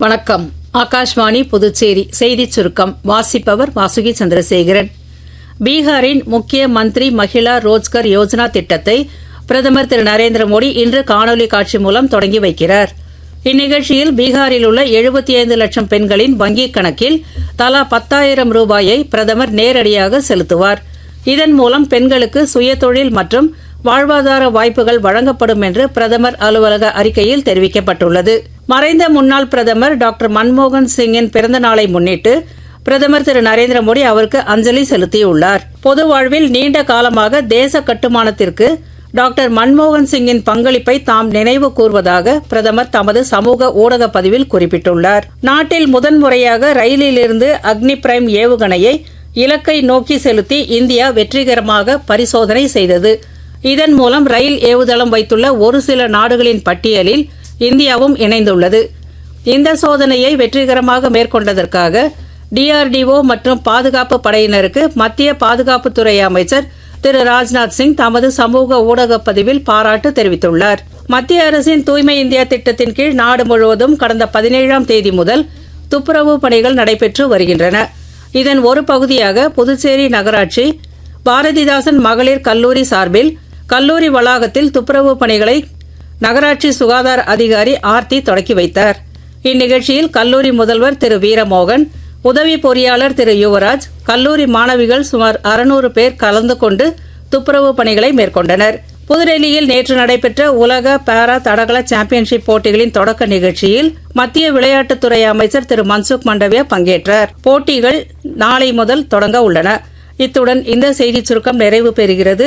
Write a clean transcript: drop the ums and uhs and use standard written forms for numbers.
வணக்கம். ஆகாஷ்வாணி புதுச்சேரி செய்திச் சுருக்கம் வாசிப்பவர் வாசுகி சந்திரசேகரன். பீகாரின் முக்கிய மந்திரி மகிழா ரோஜ்கர் யோஜனா திட்டத்தை பிரதமர் திரு நரேந்திர மோடி இன்று காணொலி காட்சி மூலம் தொடங்கி வைக்கிறார். இந்நிகழ்ச்சியில் பீகாரில் உள்ள 75 லட்சம் பெண்களின் வங்கிக் கணக்கில் தலா 10,000 ரூபாயை பிரதமர் நேரடியாக செலுத்துவார். இதன் மூலம் பெண்களுக்கு சுயதொழில் மற்றும் வாழ்வாதார வாய்ப்புகள் வழங்கப்படும் என்று பிரதமர் அலுவலக அறிக்கையில் தெரிவிக்கப்பட்டுள்ளது. மறைந்த முன்னாள் பிரதமர் டாக்டர் மன்மோகன் சிங்கின் பிறந்த நாளை முன்னிட்டு பிரதமர் திரு நரேந்திர மோடி அவருக்கு அஞ்சலி செலுத்தியுள்ளார். பொது வாழ்வில் நீண்ட காலமாக தேச கட்டுமானத்திற்கு டாக்டர் மன்மோகன் சிங்கின் பங்களிப்பை தாம் நினைவு கூர்வதாக பிரதமர் தமது சமூக ஊடக பதிவில் குறிப்பிட்டுள்ளார். நாட்டில் முதன்முறையாக ரயிலிலிருந்து அக்னி பிரைம் ஏவுகணையை இலக்கை நோக்கி செலுத்தி இந்தியா வெற்றிகரமாக பரிசோதனை செய்தது. இதன் மூலம் ரயில் ஏவுதளம் வைத்துள்ள ஒரு சில நாடுகளின் பட்டியலில் இந்தியாவும் இணைந்துள்ளது. இந்த சோதனையை வெற்றிகரமாக மேற்கொண்டதற்காக DRDO மற்றும் பாதுகாப்பு படையினருக்கு மத்திய பாதுகாப்புத்துறை அமைச்சர் திரு ராஜ்நாத் சிங் தமது சமூக ஊடக பதிவில் பாராட்டு தெரிவித்துள்ளார். மத்திய அரசின் தூய்மை இந்தியா திட்டத்தின் கீழ் நாடு முழுவதும் கடந்த 17ஆம் தேதி முதல் துப்புரவு பணிகள் நடைபெற்று வருகின்றன. இதன் ஒரு பகுதியாக புதுச்சேரி நகராட்சி பாரதிதாசன் மகளிர் கல்லூரி சார்பில் கல்லூரி வளாகத்தில் துப்புரவு பணிகளை நகராட்சி சுகாதார அதிகாரி ஆர்த்தி தொடக்கி வைத்தார். இந்நிகழ்ச்சியில் கல்லூரி முதல்வர் திரு வீரமோகன், உதவி பொறியாளர் திரு யுவராஜ், கல்லூரி மாணவிகள் சுமார் 600 பேர் கலந்து கொண்டு துப்புரவு பணிகளை மேற்கொண்டனர். புதுடெல்லியில் நேற்று நடைபெற்ற உலக பாரா தடகள சாம்பியன்ஷிப் போட்டிகளின் தொடக்க நிகழ்ச்சியில் மத்திய விளையாட்டுத்துறை அமைச்சர் திரு மன்சுக் மண்டவியா பங்கேற்றார். போட்டிகள் நாளை முதல் தொடங்க உள்ளன. இத்துடன் இந்த செய்திச் சுருக்கம் நிறைவு பெறுகிறது.